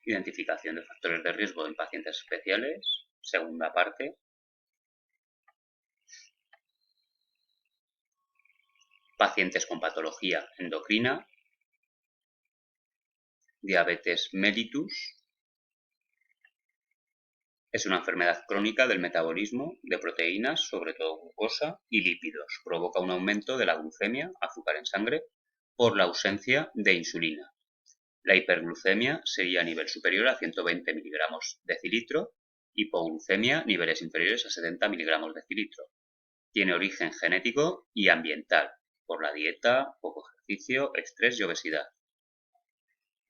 Identificación de factores de riesgo en pacientes especiales. Segunda parte. Pacientes con patología endocrina. Diabetes mellitus. Es una enfermedad crónica del metabolismo de proteínas, sobre todo glucosa y lípidos. Provoca un aumento de la glucemia, azúcar en sangre, por la ausencia de insulina. La hiperglucemia sería a nivel superior a 120 miligramos decilitro, hipoglucemia niveles inferiores a 70 miligramos decilitro. Tiene origen genético y ambiental, por la dieta, poco ejercicio, estrés y obesidad.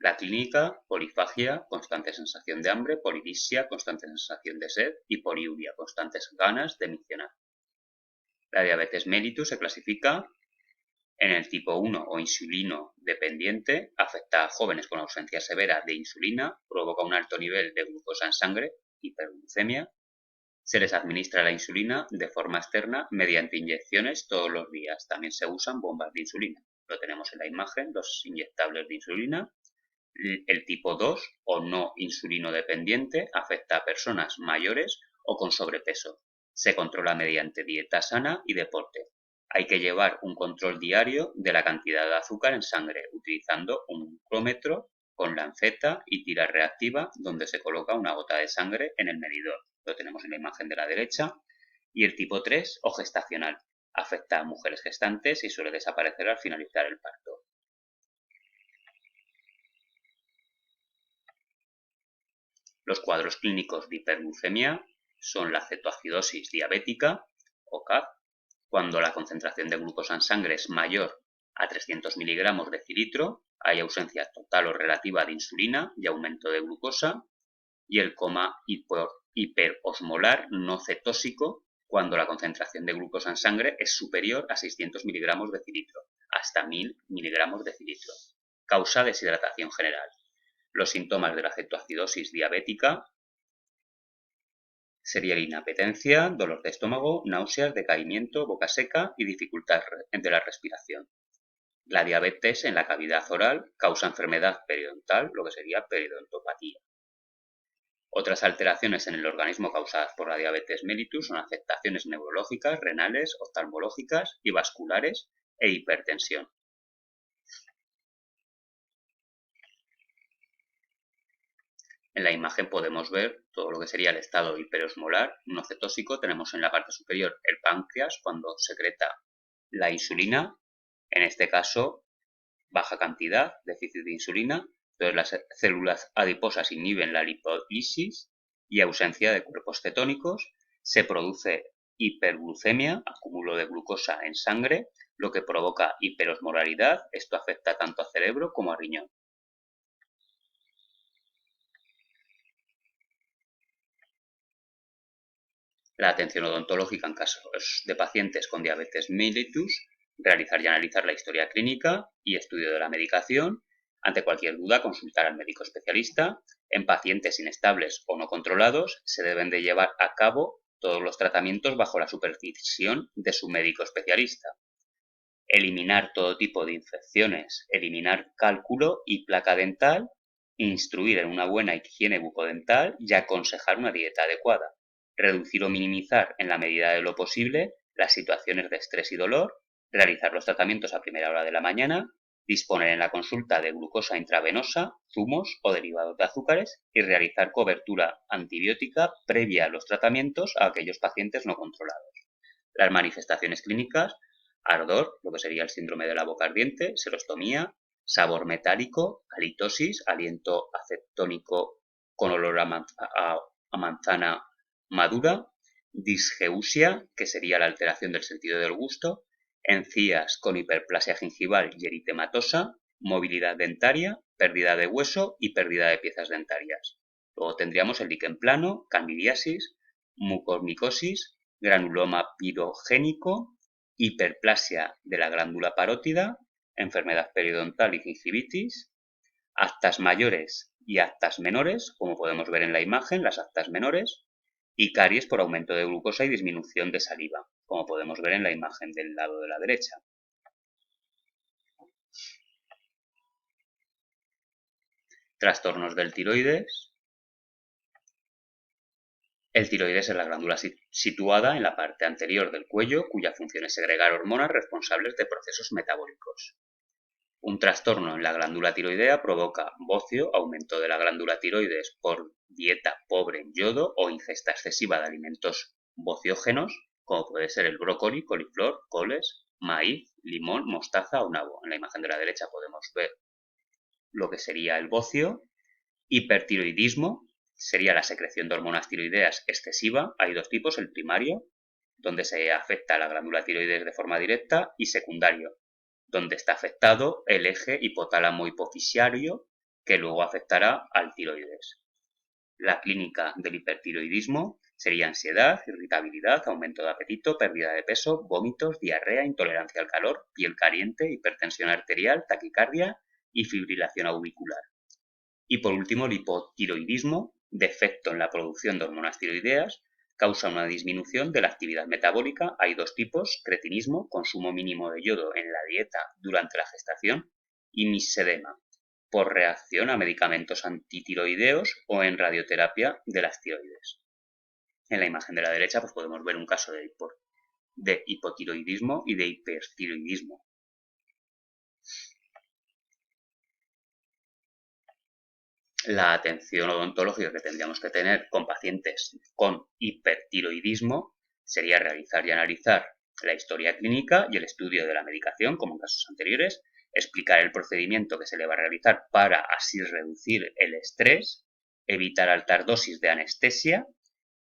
La clínica, polifagia, constante sensación de hambre, polidipsia, constante sensación de sed y poliuria, constantes ganas de miccionar. La diabetes mellitus se clasifica en el tipo 1 o insulino dependiente, afecta a jóvenes con ausencia severa de insulina, provoca un alto nivel de glucosa en sangre, hiperglucemia. Se les administra la insulina de forma externa mediante inyecciones todos los días. También se usan bombas de insulina. Lo tenemos en la imagen, los inyectables de insulina. El tipo 2 o no insulino dependiente afecta a personas mayores o con sobrepeso. Se controla mediante dieta sana y deporte. Hay que llevar un control diario de la cantidad de azúcar en sangre utilizando un glucómetro con lanceta y tira reactiva donde se coloca una gota de sangre en el medidor. Lo tenemos en la imagen de la derecha. Y el tipo 3 o gestacional. Afecta a mujeres gestantes y suele desaparecer al finalizar el parto. Los cuadros clínicos de hiperglucemia son la cetoacidosis diabética, o CAD, cuando la concentración de glucosa en sangre es mayor a 300 miligramos decilitro, hay ausencia total o relativa de insulina y aumento de glucosa, y el coma hiperosmolar no cetósico, cuando la concentración de glucosa en sangre es superior a 600 miligramos decilitro, hasta 1000 miligramos decilitro. Causa deshidratación general. Los síntomas de la cetoacidosis diabética serían inapetencia, dolor de estómago, náuseas, decaimiento, boca seca y dificultad de la respiración. La diabetes en la cavidad oral causa enfermedad periodontal, lo que sería periodontopatía. Otras alteraciones en el organismo causadas por la diabetes mellitus son afectaciones neurológicas, renales, oftalmológicas y vasculares e hipertensión. En la imagen podemos ver todo lo que sería el estado hiperosmolar no cetósico. Tenemos en la parte superior el páncreas cuando secreta la insulina, en este caso baja cantidad, déficit de insulina, entonces las células adiposas inhiben la lipólisis y ausencia de cuerpos cetónicos, se produce hiperglucemia, acúmulo de glucosa en sangre, lo que provoca hiperosmolaridad. Esto afecta tanto a cerebro como a riñón. La atención odontológica en casos de pacientes con diabetes mellitus, realizar y analizar la historia clínica y estudio de la medicación. Ante cualquier duda, consultar al médico especialista. En pacientes inestables o no controlados, se deben de llevar a cabo todos los tratamientos bajo la supervisión de su médico especialista. Eliminar todo tipo de infecciones, eliminar cálculo y placa dental, instruir en una buena higiene bucodental y aconsejar una dieta adecuada. Reducir o minimizar en la medida de lo posible las situaciones de estrés y dolor, realizar los tratamientos a primera hora de la mañana, disponer en la consulta de glucosa intravenosa, zumos o derivados de azúcares y realizar cobertura antibiótica previa a los tratamientos a aquellos pacientes no controlados. Las manifestaciones clínicas: ardor, lo que sería el síndrome de la boca ardiente, serostomía, sabor metálico, halitosis, aliento acetónico con olor a manzana madura, disgeusia, que sería la alteración del sentido del gusto, encías con hiperplasia gingival y eritematosa, movilidad dentaria, pérdida de hueso y pérdida de piezas dentarias. Luego tendríamos el líquen plano, candidiasis, mucormicosis, granuloma pirogénico, hiperplasia de la glándula parótida, enfermedad periodontal y gingivitis, actas mayores y actas menores, como podemos ver en la imagen, las actas menores, y caries por aumento de glucosa y disminución de saliva, como podemos ver en la imagen del lado de la derecha. Trastornos del tiroides. El tiroides es la glándula situada en la parte anterior del cuello, cuya función es segregar hormonas responsables de procesos metabólicos. Un trastorno en la glándula tiroidea provoca bocio, aumento de la glándula tiroides por dieta pobre en yodo o ingesta excesiva de alimentos bociógenos, como puede ser el brócoli, coliflor, coles, maíz, limón, mostaza o nabo. En la imagen de la derecha podemos ver lo que sería el bocio. Hipertiroidismo sería la secreción de hormonas tiroideas excesiva. Hay dos tipos, el primario, donde se afecta a la glándula tiroides de forma directa, y secundario, donde está afectado el eje hipotálamo hipofisiario, que luego afectará al tiroides. La clínica del hipertiroidismo sería ansiedad, irritabilidad, aumento de apetito, pérdida de peso, vómitos, diarrea, intolerancia al calor, piel caliente, hipertensión arterial, taquicardia y fibrilación auricular. Y por último, el hipotiroidismo, defecto en la producción de hormonas tiroideas, causa una disminución de la actividad metabólica. Hay dos tipos: cretinismo, consumo mínimo de yodo en la dieta durante la gestación, y missedema, por reacción a medicamentos antitiroideos o en radioterapia de las tiroides. En la imagen de la derecha pues podemos ver un caso de hipotiroidismo y de hipertiroidismo. La atención odontológica que tendríamos que tener con pacientes con hipertiroidismo sería realizar y analizar la historia clínica y el estudio de la medicación, como en casos anteriores, explicar el procedimiento que se le va a realizar para así reducir el estrés, evitar altas dosis de anestesia,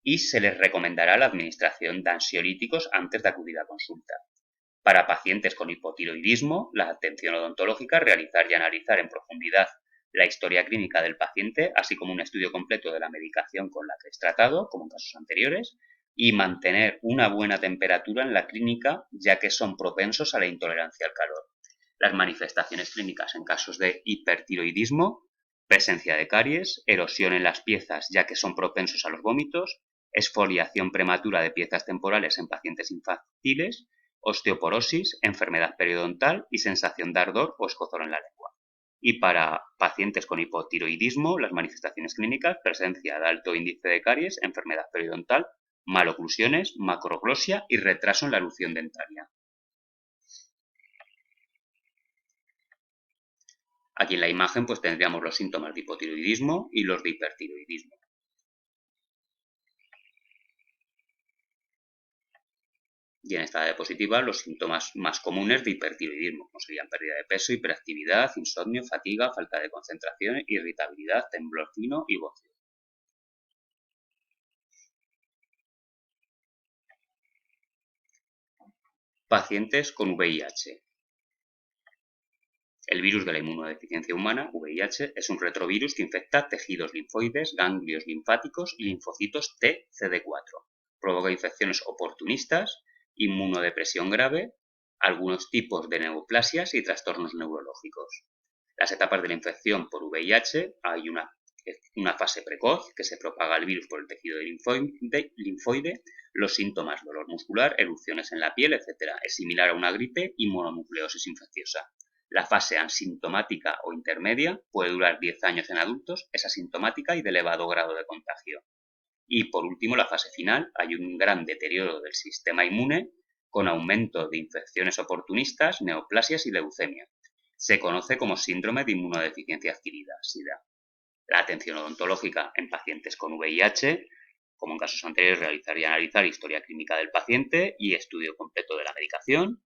y se les recomendará la administración de ansiolíticos antes de acudir a consulta. Para pacientes con hipotiroidismo, la atención odontológica, realizar y analizar en profundidad la historia clínica del paciente, así como un estudio completo de la medicación con la que es tratado, como en casos anteriores, y mantener una buena temperatura en la clínica, ya que son propensos a la intolerancia al calor. Las manifestaciones clínicas en casos de hipertiroidismo: presencia de caries, erosión en las piezas, ya que son propensos a los vómitos, exfoliación prematura de piezas temporales en pacientes infantiles, osteoporosis, enfermedad periodontal y sensación de ardor o escozor en la lengua. Y para pacientes con hipotiroidismo, las manifestaciones clínicas: presencia de alto índice de caries, enfermedad periodontal, maloclusiones, macroglosia y retraso en la elusión dentaria. Aquí en la imagen pues tendríamos los síntomas de hipotiroidismo y los de hipertiroidismo. Y en esta diapositiva los síntomas más comunes de hipertiroidismo, como serían pérdida de peso, hiperactividad, insomnio, fatiga, falta de concentración, irritabilidad, temblor fino y bocio. Pacientes con VIH. El virus de la inmunodeficiencia humana, VIH, es un retrovirus que infecta tejidos linfoides, ganglios linfáticos y linfocitos T CD4. Provoca infecciones oportunistas, inmunodepresión grave, algunos tipos de neoplasias y trastornos neurológicos. Las etapas de la infección por VIH: hay una fase precoz, que se propaga el virus por el tejido linfoide, los síntomas: dolor muscular, erupciones en la piel, etc. Es similar a una gripe y mononucleosis infecciosa. La fase asintomática o intermedia puede durar 10 años en adultos, es asintomática y de elevado grado de contagio. Y por último, la fase final: hay un gran deterioro del sistema inmune, con aumento de infecciones oportunistas, neoplasias y leucemia. Se conoce como síndrome de inmunodeficiencia adquirida, SIDA. La atención odontológica en pacientes con VIH, como en casos anteriores, realizar y analizar historia clínica del paciente y estudio completo de la medicación.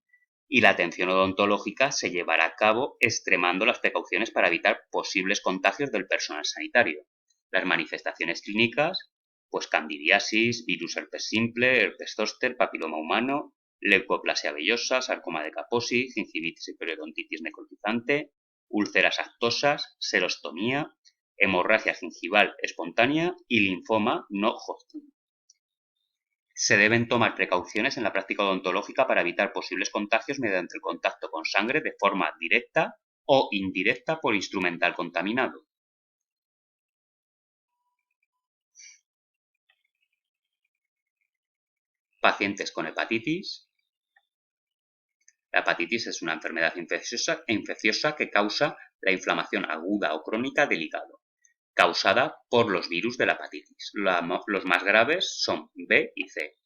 Y la atención odontológica se llevará a cabo extremando las precauciones para evitar posibles contagios del personal sanitario. Las manifestaciones clínicas, pues candidiasis, virus herpes simple, herpes zóster, papiloma humano, leucoplasia vellosa, sarcoma de Kaposi, gingivitis y periodontitis necrotizante, úlceras actosas, serostomía, hemorragia gingival espontánea y linfoma no Hodgkin. Se deben tomar precauciones en la práctica odontológica para evitar posibles contagios mediante el contacto con sangre de forma directa o indirecta por instrumental contaminado. Pacientes con hepatitis. La hepatitis es una enfermedad infecciosa que causa la inflamación aguda o crónica del hígado. causada por los virus de la hepatitis. Los más graves son B y C.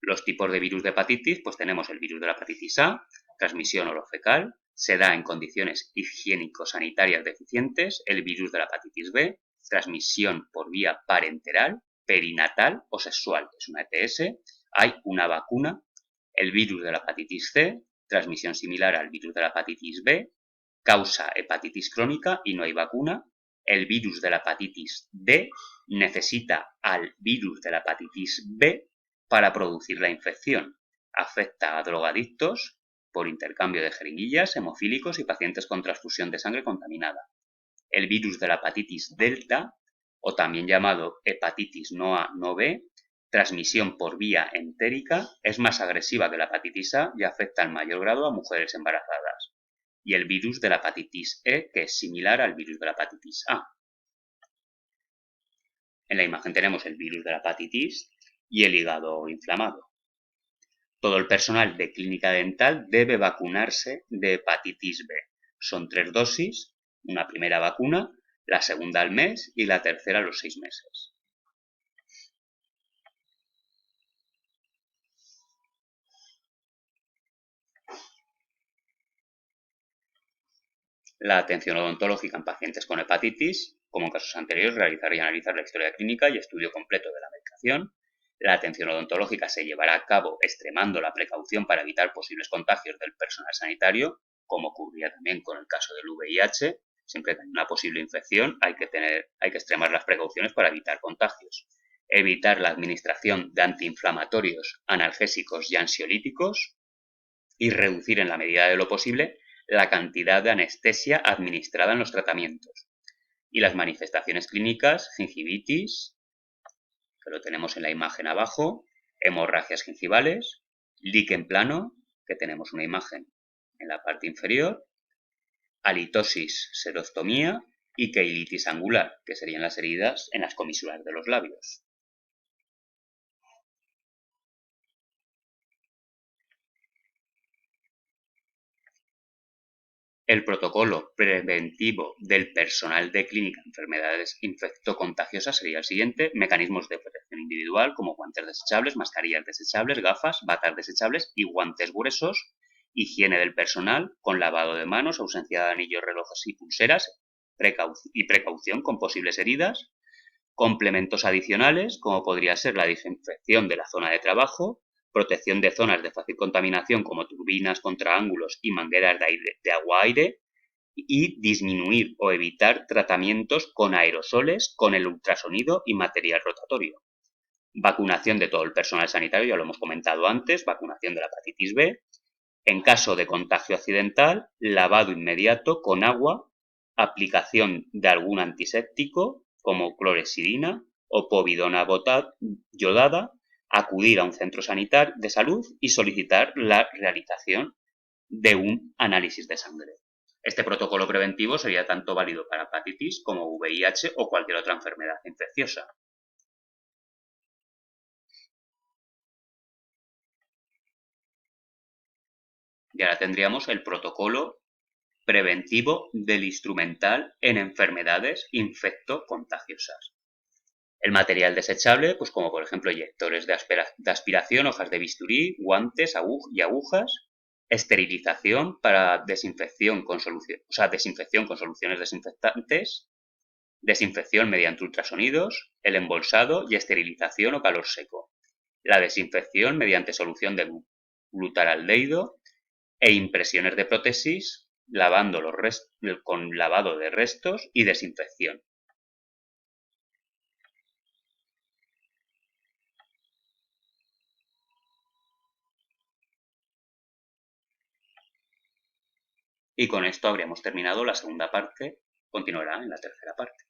Los tipos de virus de hepatitis, pues tenemos el virus de la hepatitis A, transmisión orofecal, se da en condiciones higiénico-sanitarias deficientes, el virus de la hepatitis B, transmisión por vía parenteral, perinatal o sexual, es una ETS, hay una vacuna, el virus de la hepatitis C, transmisión similar al virus de la hepatitis B, causa hepatitis crónica y no hay vacuna, el virus de la hepatitis D necesita al virus de la hepatitis B para producir la infección. Afecta a drogadictos por intercambio de jeringuillas, hemofílicos y pacientes con transfusión de sangre contaminada. El virus de la hepatitis delta, o también llamado hepatitis no A, no B, transmisión por vía entérica, es más agresiva que la hepatitis A y afecta en mayor grado a mujeres embarazadas. Y el virus de la hepatitis E, que es similar al virus de la hepatitis A. En la imagen tenemos el virus de la hepatitis y el hígado inflamado. Todo el personal de clínica dental debe vacunarse de hepatitis B. Son 3 dosis, una primera vacuna, la segunda al mes y la tercera a los 6 meses. La atención odontológica en pacientes con hepatitis, como en casos anteriores, realizar y analizar la historia clínica y estudio completo de la medicación. La atención odontológica se llevará a cabo extremando la precaución para evitar posibles contagios del personal sanitario, como ocurría también con el caso del VIH. Siempre que hay una posible infección hay que extremar las precauciones para evitar contagios. Evitar la administración de antiinflamatorios, analgésicos y ansiolíticos y reducir en la medida de lo posible la cantidad de anestesia administrada en los tratamientos. Y las manifestaciones clínicas, gingivitis, que lo tenemos en la imagen abajo, hemorragias gingivales, líquen plano, que tenemos una imagen en la parte inferior, halitosis, serostomía y queilitis angular, que serían las heridas en las comisuras de los labios. El protocolo preventivo del personal de clínica de enfermedades infectocontagiosas sería el siguiente: mecanismos de protección individual como guantes desechables, mascarillas desechables, gafas, batas desechables y guantes gruesos, higiene del personal con lavado de manos, ausencia de anillos, relojes y pulseras y precaución con posibles heridas, complementos adicionales como podría ser la desinfección de la zona de trabajo, protección de zonas de fácil contaminación como turbinas contra ángulos y mangueras de agua-aire y disminuir o evitar tratamientos con aerosoles, con el ultrasonido y material rotatorio. Vacunación de todo el personal sanitario, ya lo hemos comentado antes, vacunación de la hepatitis B. En caso de contagio accidental, lavado inmediato con agua, aplicación de algún antiséptico como clorexidina o povidona yodada, acudir a un centro sanitario de salud y solicitar la realización de un análisis de sangre. Este protocolo preventivo sería tanto válido para hepatitis como VIH o cualquier otra enfermedad infecciosa. Y ahora tendríamos el protocolo preventivo del instrumental en enfermedades infectocontagiosas. El material desechable, pues como por ejemplo inyectores de aspiración, hojas de bisturí, guantes y agujas, esterilización para desinfección con soluciones desinfectantes, desinfección mediante ultrasonidos, el embolsado y esterilización o calor seco, la desinfección mediante solución de glutaraldehído e impresiones de prótesis con lavado de restos y desinfección. Y con esto habríamos terminado la segunda parte, continuará en la tercera parte.